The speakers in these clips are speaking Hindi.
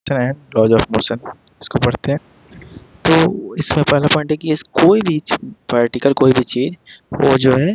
है लॉज ऑफ मोशन, इसको पढ़ते हैं। तो इसमें पहला पॉइंट है कि इस कोई भी पार्टिकल कोई भी चीज़ वो जो है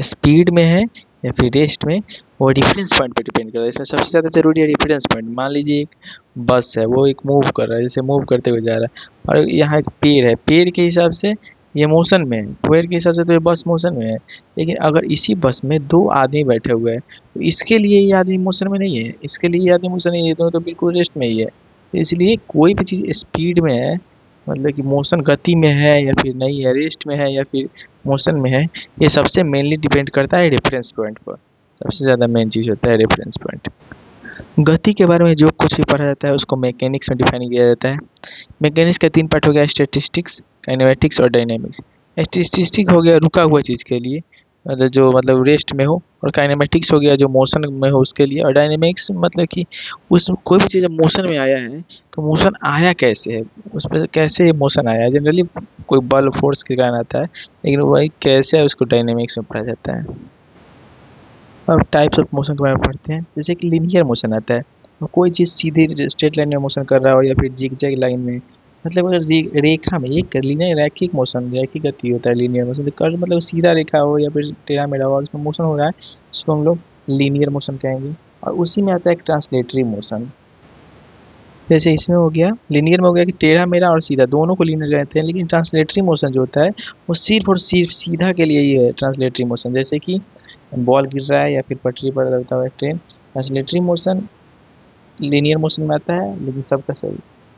स्पीड में है या फिर रेस्ट में, वो रेफरेंस पॉइंट पे डिपेंड करता है। इसमें सबसे ज़्यादा ज़रूरी है रेफरेंस पॉइंट। मान लीजिए एक बस है, वो एक मूव कर रहा है, जैसे मूव करते हुए जा रहा है, और यहाँ एक पेड़ है, पेड़ के हिसाब से ये मोशन में है, पेड़ के हिसाब से तो ये बस मोशन में है। लेकिन अगर इसी बस में दो आदमी बैठे हुए हैं, तो इसके लिए ये आदमी मोशन में नहीं है, इसके लिए ये आदमी मोशन नहीं है, दोनों तो बिल्कुल रेस्ट में ही है। तो इसलिए कोई भी चीज़ स्पीड में है, मतलब कि मोशन गति में है या फिर नहीं है, रेस्ट में है या फिर मोशन में है, ये सबसे मेनली डिपेंड करता है रेफरेंस पॉइंट पर। सबसे ज़्यादा मेन चीज़ होता है रेफरेंस पॉइंट। गति के बारे में जो कुछ भी पढ़ा जाता है उसको मैकेनिक्स में डिफाइन किया जाता है। मैकेनिक्स का 3 पार्ट हो गया, स्टैटिस्टिक्स, काइनेमेटिक्स और डायनामिक्स। स्टैटिस्टिक हो गया रुका हुआ चीज़ के लिए, मतलब रेस्ट में हो, और काइनेमेटिक्स हो गया जो मोशन में हो उसके लिए, और डायनामिक्स मतलब कि उस कोई भी चीज़ जब मोशन में आया है तो मोशन आया कैसे है, उस पर कैसे मोशन आया है। जनरली कोई बल फोर्स के कारण आता है, लेकिन वही कैसे है उसको डायनेमिक्स में पढ़ा जाता है। अब टाइप्स ऑफ मोशन के बारे में पढ़ते हैं। जैसे कि लीनियर मोशन आता है, कोई चीज़ सीधी स्ट्रेट लाइन में मोशन कर रहा हो या फिर जिगजैग लाइन में, मतलब अगर रेखा में एक लीनियर रैखिक मोशन, रैखिक गति होता है लीनियर मोशन। तो कर्व मतलब सीधा रेखा हो या फिर टेढ़ा मेढ़ा हो, उसमें मोशन हो रहा है, उसको हम लोग लीनियर मोशन कहेंगे। और उसी में आता है एक ट्रांसलेटरी मोशन। जैसे इसमें हो गया, लीनियर में हो गया कि टेढ़ा मेढ़ा और सीधा दोनों को लीनियर कहते हैं, लेकिन ट्रांसलेटरी मोशन जो होता है वो सिर्फ और सिर्फ सीधा के लिए ही है ट्रांसलेटरी मोशन। जैसे कि बॉल गिर रहा है या फिर पटरी पर लगता हुआ train, translatory motion linear motion में आता है, लेकिन सबका सही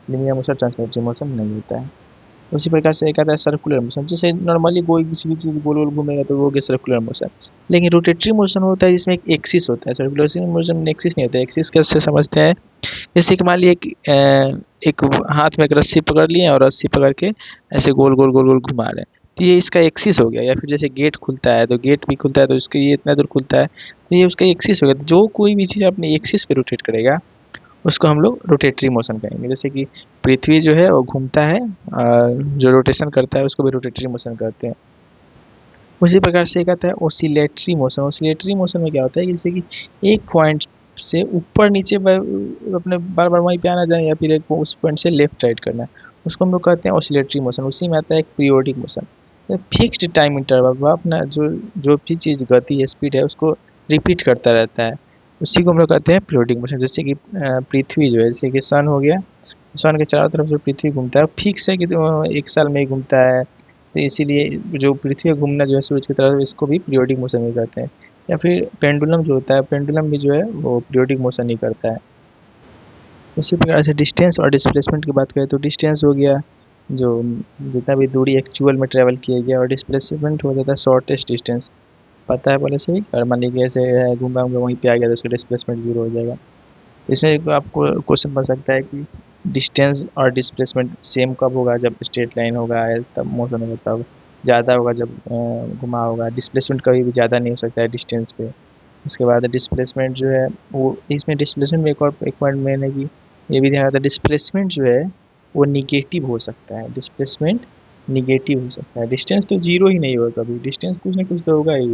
लीनियर मोशन ट्रांसलेटरी मोशन नहीं होता है। उसी प्रकार से एक आता है सर्कुलर मोशन, जैसे नॉर्मली कोई किसी भी चीज़ गोल गोल घूमेगा तो वो हो गया सर्कुलर मोशन। लेकिन रोटेटरी मोशन होता है जिसमें एक एक्सिस होता है, सर्कुलर मोशन में एक्सिस नहीं होता है। एक्सिस कैसे समझते हैं, जैसे कि मान लीजिए एक हाथ में एक रस्सी पकड़ लिए और रस्सी पकड़ के ऐसे गोल गोल गोल गोल घुमा रहे हैं, तो ये इसका एक्सिस हो गया। या फिर जैसे गेट खुलता है तो गेट भी खुलता है तो इसके ये इतना दूर खुलता है, तो ये उसका एक्सिस हो गया। जो कोई भी चीज़ अपने एक्सिस पे रोटेट करेगा उसको हम लोग रोटेटरी मोशन कहेंगे। जैसे कि पृथ्वी जो है वो घूमता है, जो रोटेशन करता है उसको भी रोटेटरी मोशन कहते हैं। उसी प्रकार से एक आता है ओसिलेटरी मोशन। ओसिलेटरी मोशन में क्या होता है कि जैसे कि एक पॉइंट से ऊपर नीचे अपने बार बार वहीं पे आना जाए, या फिर एक उस पॉइंट से लेफ्ट राइट करना, उसको हम लोग कहते हैं ओसिलेटरी मोशन। उसी में आता है एक periodic motion, fixed time interval पर अपना जो जो भी चीज़ गति है स्पीड है उसको रिपीट करता रहता है, उसी को हम लोग कहते हैं पीरियोडिक मोशन। जैसे कि पृथ्वी जो है, जैसे कि सन हो गया, सन के चारों तरफ जो पृथ्वी घूमता है फिक्स है कि एक साल में ही घूमता है, तो इसीलिए जो पृथ्वी का घूमना जो है सूरज की तरफ, इसको भी पीरियोडिक मोशन ही कहते हैं। या फिर पेंडुलम जो होता है, पेंडुलम भी जो है वो पीरियोडिक मोशन ही करता है। उसी प्रकार से डिस्टेंस और डिस्प्लेसमेंट की बात करें तो डिस्टेंस हो गया जो जितना भी दूरी एक्चुअल में ट्रैवल किया गया, और डिस्प्लेसमेंट हो जाता है शॉर्टेस्ट डिस्टेंस। पता है पहले से ही, और मान लीजिए ऐसे घूमा घूमा वहीं पे आ गया तो उसका डिस्प्लेसमेंट जीरो हो जाएगा। इसमें एक आपको क्वेश्चन बन सकता है कि डिस्टेंस और डिस्प्लेसमेंट सेम कब होगा, जब स्ट्रेट लाइन होगा तब मोशन होगा, तब ज़्यादा होगा जब घुमा होगा। डिस्प्लेसमेंट कभी भी ज़्यादा नहीं हो सकता है डिस्टेंस से। उसके बाद डिस्प्लेसमेंट जो है वो, इसमें डिस्प्लेसमेंट में एक पॉइंट मेन है कि ये भी ध्यान रखता है, डिस्प्लेसमेंट जो है वो निगेटिव हो सकता है। डिस्प्लेसमेंट निगेटिव हो सकता है, डिस्टेंस तो जीरो ही नहीं होगा कभी, डिस्टेंस कुछ ना कुछ तो होगा ही,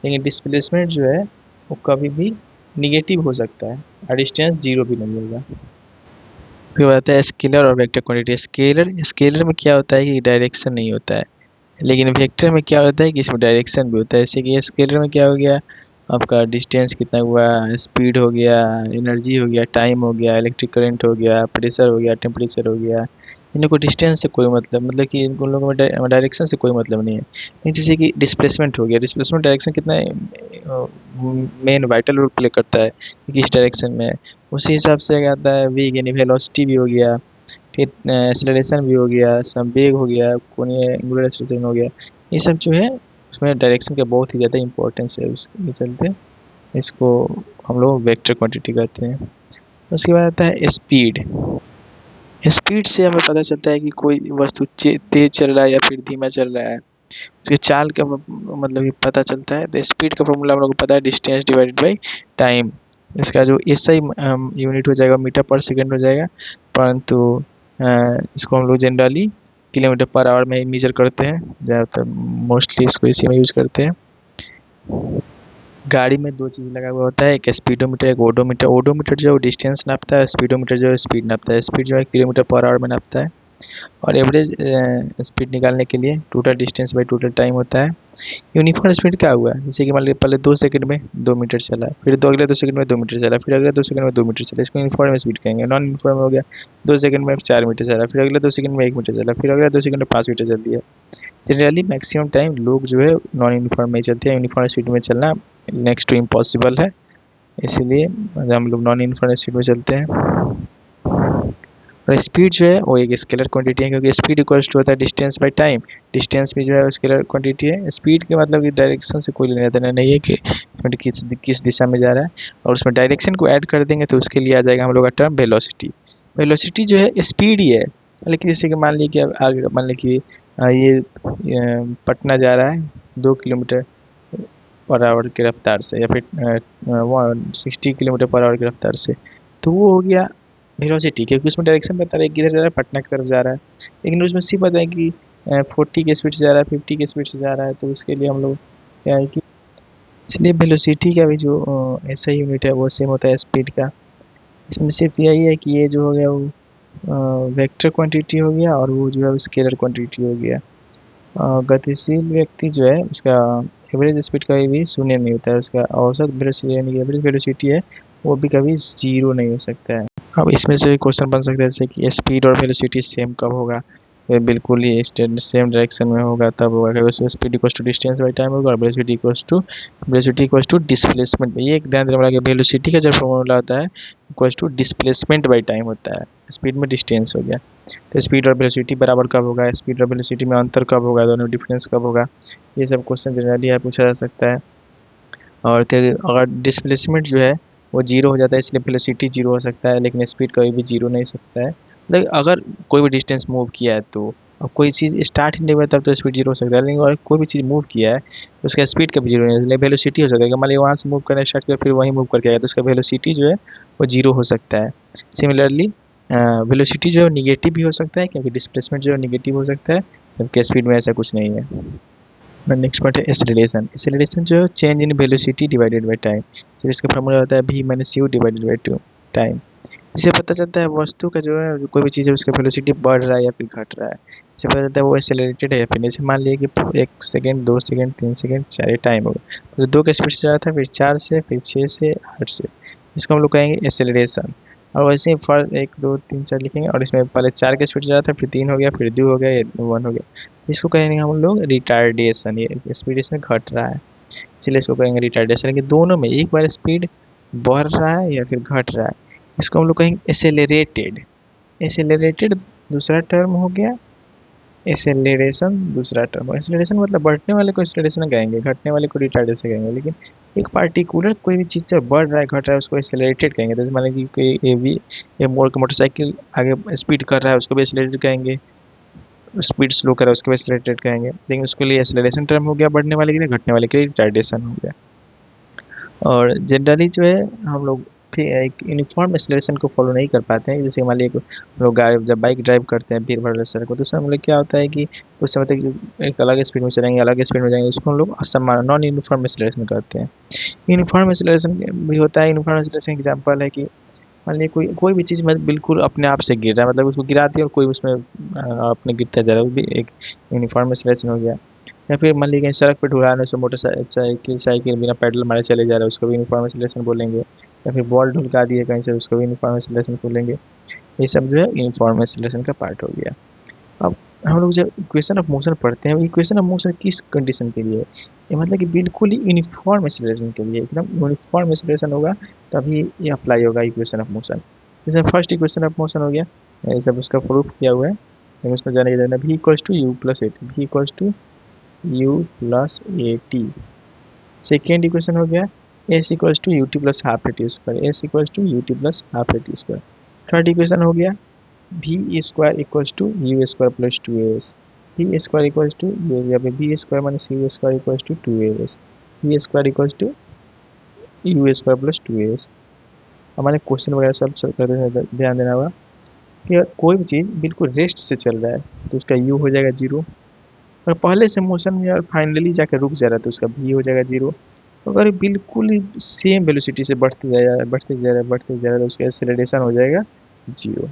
लेकिन डिस्प्लेसमेंट जो है वो कभी भी निगेटिव हो सकता है, और डिस्टेंस जीरो भी नहीं होगा। फिर आता है स्केलर और वेक्टर क्वांटिटी। स्केलर स्केलर में क्या होता है कि डायरेक्शन नहीं होता है, लेकिन वेक्टर में क्या होता है कि इसमें डायरेक्शन भी होता है। जैसे कि स्केलर में क्या हो गया, आपका डिस्टेंस कितना हुआ, स्पीड हो गया, एनर्जी हो गया, टाइम हो गया, इलेक्ट्रिक करंट हो गया, प्रेशर हो गया, टेम्परेचर हो गया। इन लोग को डिस्टेंस से कोई मतलब कि उन लोगों में डायरेक्शन से कोई मतलब नहीं है। लेकिन जैसे कि डिस्प्लेसमेंट हो गया, डिस्प्लेसमेंट डायरेक्शन कितना मेन वाइटल रोल प्ले करता है कि किस डायरेक्शन में है। उसी हिसाब से क्या आता है वेग, यानी वेलोसिटी भी हो गया, फिर एक्सेलरेशन भी हो गया, संवेग हो गया, कोणीय एंगुलर एक्सेलरेशन हो गया। ये सब जो है उसमें डायरेक्शन का बहुत ही ज़्यादा इंपॉर्टेंस है, उसके चलते इसको हम लोग वेक्टर क्वांटिटी कहते हैं। उसके बाद आता है स्पीड। स्पीड से हमें पता चलता है कि कोई वस्तु तेज चल रहा है या फिर धीमा चल रहा है, उसके चाल का मतलब कि पता चलता है। तो स्पीड का फॉर्मूला हम लोग को पता है, डिस्टेंस डिवाइडेड बाई टाइम। इसका जो एसआई यूनिट हो जाएगा मीटर पर सेकंड हो जाएगा, परंतु इसको हम लोग जनरली किलोमीटर पर आवर में मेजर करते हैं, ज़्यादातर मोस्टली इसको इसी में यूज करते हैं। गाड़ी में दो चीज़ लगा हुआ होता है, एक स्पीडोमीटर एक ओडोमीटर। ओडोमीटर जो है डिस्टेंस नापता है, स्पीडोमीटर जो है स्पीड नापता है। स्पीड जो है किलोमीटर पर आवर में नापता है। और एवरेज स्पीड निकालने के लिए total distance by total time होता है। यूनिफॉर्म स्पीड क्या हुआ, जैसे कि मान लीजिए पहले 2 सेकंड में 2 मीटर चला, फिर दो अगले 2 सेकंड में 2 मीटर चला, फिर अगले 2 सेकंड में 2 मीटर चला, इसको यूनिफॉर्म स्पीड कहेंगे। नॉन यूनिफॉर्म हो गया 2 सेकंड में 4 मीटर चला, फिर अगले 2 सेकंड में 1 मीटर चला, फिर अगले 2 सेकंड में 5 मीटर चल दिया। जनरली मैक्सिमम टाइम लोग जो है नॉन यूनिफॉर्म में ही चलते हैं, यूनिफॉर्म स्पीड में चलना नेक्स्ट टू इम्पॉसिबल है, इसीलिए हम लोग नॉन यूनिफॉर्म स्पीड में चलते हैं। और स्पीड जो है वो एक स्केलर क्वांटिटी है, क्योंकि स्पीड इक्वल्स टू होता है डिस्टेंस बाय टाइम। डिस्टेंस भी जो है स्केलर क्वांटिटी है। स्पीड के मतलब कि डायरेक्शन से कोई लेना देना नहीं है कि किस दिशा में जा रहा है, और उसमें डायरेक्शन को ऐड कर देंगे तो उसके लिए आ जाएगा हम लोग का टर्म वेलोसिटी। वेलोसिटी जो है स्पीड ही है, लेकिन जैसे कि मान लीजिए कि आगे मान लीजिए कि पटना जा रहा है 2 किलोमीटर पर आवर की रफ्तार से, या फिर 60 किलोमीटर पर आवर की रफ्तार से, तो वो हो गया वेलोसिटी, क्योंकि उसमें डायरेक्शन बता रहा है किधर जा रहा है, पटना की तरफ जा रहा है। लेकिन उसमें सिर्फ पता है कि 40 की स्पीड से जा रहा है, 50 की स्पीड से जा रहा है, तो उसके लिए हम लोग क्या है कि इसलिए वेलोसिटी का भी जो ऐसा यूनिट है वो सेम होता है स्पीड का। इसमें सिर्फ यही है कि ये जो हो गया वो वेक्टर क्वांटिटी हो गया, और वो जो है स्केलर क्वांटिटी हो गया। गतिशील व्यक्ति जो है उसका एवरेज स्पीड कभी भी शून्य नहीं होता है, उसका औसत वेलोसिटी यानी कि एवरेज वेलोसिटी है वो भी कभी ज़ीरो नहीं हो सकता है। अब इसमें से क्वेश्चन बन सकता है जैसे कि स्पीड और वेलोसिटी सेम कब होगा, ये बिल्कुल ही सेम डायरेक्शन में होगा तब होगा, क्योंकि उसमें speed equals to distance by time होगा, और वेलोसिटी इक्वल्स टू डिस्प्लेसमेंट। ये एक ध्यान देने वाला कि वेलोसिटी का जो फॉर्मूला होता है equals to displacement by time होता है, स्पीड में डिस्टेंस हो गया। तो स्पीड और वेलोसिटी बराबर कब होगा, स्पीड और वेलोसिटी में अंतर कब होगा, दोनों डिफरेंस कब होगा, ये सब क्वेश्चन जनरली यहाँ पूछा जा सकता है। और फिर अगर डिस्प्लेसमेंट जो है वो जीरो हो जाता है, इसलिए वेलोसिटी जीरो हो सकता है, लेकिन स्पीड कभी भी जीरो नहीं हो सकता है। लाइक अगर कोई भी डिस्टेंस मूव किया है तो, अब कोई चीज़ स्टार्ट ही नहीं हुआ तब तो स्पीड जीरो हो सकता है, लेकिन अगर कोई भी चीज़ मूव किया है तो उसका स्पीड कभी जीरो नहीं, इसलिए वेलोसिटी हो सकता है। मान लीजिए वहाँ से मूव करना स्टार्ट किया फिर वहीं मूव करके आया तो उसका वेलोसिटी जो है वो जीरो हो सकता है। सिमिलरली वेलोसिटी जो है निगेटिव भी हो सकता है, क्योंकि डिस्प्लेसमेंट जो है निगेटिव हो सकता है, जबकि स्पीड में ऐसा कुछ नहीं है। नेक्स्ट पॉइंट है एक्सेलरेशन। एक्सेलरेशन जो है change in velocity divided by time, फिर इसका फॉर्मूला होता है v minus you divided by two time. इससे पता चलता है वस्तु का जो है कोई भी चीज़ है उसका वेलोसिटी बढ़ रहा है या फिर घट रहा है, इससे पता चलता है वो एक्सेलरेटेड है या फिर नहीं। जैसे मान लीजिए कि 1 सेकेंड 2 सेकेंड 3 सेकेंड 4 ये टाइम होगा, तो 2 के स्पीड से जा रहा था, फिर 4 से, फिर 6 से, 8 से, इसको हम लोग कहेंगे एक्सेलरेशन। और वैसे ही फॉर 1 2 3 4 लिखेंगे, और इसमें पहले 4 के स्पीड से जा रहा था, फिर 3 हो गया, फिर 2 हो गया, ये 1 हो गया, इसको कहेंगे हम लोग रिटार्डेशन, ये स्पीड इसमें घट रहा है, इसलिए इसको कहेंगे रिटार्डेशन। लेकिन दोनों में एक बार स्पीड बढ़ रहा है या फिर घट रहा है, इसको हम लोग कहेंगे एसेलेरेटेड। एसेलेरेटेड दूसरा टर्म हो गया, एसेलरेशन दूसरा टर्म। एसेलरेशन मतलब बढ़ने वाले को एसेलरेशन कहेंगे, घटने वाले को रिटार्डेशन कहेंगे। लेकिन एक पार्टिकुलर कोई भी चीज़ जब बढ़ रहा है घट रहा है उसको एसेलरेटेड कहेंगे। जैसे मान लीजिए कि ये मोटरसाइकिल आगे स्पीड कर रहा है उसको भी एसेलरेटेड कहेंगे, स्पीड स्लो कर रहा है उसको भी एसेलरेटेड कहेंगे। लेकिन उसके लिए एसेलरेशन टर्म हो गया बढ़ने वाले के लिए, घटने वाले के लिए रिटार्डेशन हो गया। और जनरली जो है हम लोग फिर एक यूनिफॉर्म एक्सेलरेशन को फॉलो नहीं कर पाते हैं। जैसे मान लीजिए हम लोग गाड़ी जब बाइक ड्राइव करते हैं भीड़ भाड़ वाले सड़क को, तो उसमें हम लोग क्या होता है कि उस समय तक एक अलग स्पीड में चलेंगे, अलग स्पीड में जाएंगे, उसको हम लोग असमान नॉन यूनिफॉर्म एक्सेलरेशन करते हैं। यूनिफॉर्म एक्सेलरेशन भी होता है। यूनिफॉर्म एक्सेलरेशन एग्जाम्पल है कि मान लीजिए कोई कोई भी चीज़ में बिल्कुल अपने आप से गिर रहा है, मतलब उसको गिरा दिया और कोई उसमें अपने गिरता जा रहा है, वो भी एक यूनिफॉर्म एक्सेलरेशन हो गया। या फिर मान लीजिए कहीं सड़क पे ढुलाने से मोटरसाइकिल साइकिल बिना पैडल मारे चले जा रहा है, उसको भी यूनिफॉर्म एक्सेलरेशन बोलेंगे। या फिर बॉल ढुलका दिए कहीं से, उसको भी यूनिफॉर्म एक्सेलरेशन बोलेंगे। ये सब जो है यूनिफॉर्म एक्सेलरेशन का पार्ट हो गया। अब हम लोग जब इक्वेशन ऑफ मोशन पढ़ते हैं, इक्वेशन ऑफ मोशन किस कंडीशन के लिए है? ये मतलब कि बिल्कुल ही यूनिफॉर्म एक्सेलरेशन के लिए, एकदम यूनिफॉर्म एक्सेलरेशन होगा तभी ये अप्लाई होगा इक्वेशन ऑफ मोशन। जैसे फर्स्ट इक्वेशन ऑफ मोशन हो गया, ये सब उसका प्रूफ किया हुआ है, लेकिन उसमें जाने के जाना v equals to u plus a t, v equals to u plus a t. Second equation हो गया s equals to u t plus half a t square, s equals to u t plus half a t square. Third equation हो गया v square equals to u square plus two s, v square equals to यहाँ पे v square minus u square equals to two s, v square equals to u square plus two s. हमारे क्वेश्चन वगैरह सब करते हैं, ध्यान देना होगा कि अगर कोई भी चीज़ बिल्कुल रेस्ट से चल रहा है तो उसका u हो जाएगा जीरो, और पहले से मोशन में और फाइनली जाकर रुक जा रहा है तो उसका v हो जाएगा जीरो। अगर बिल्कुल ही सेम वेलोसिटी से बढ़ते जा रहा है, बढ़ते जा रहा है, बढ़ते जा रहा है, तो उसका एक्सेलरेशन हो जाएगा 0।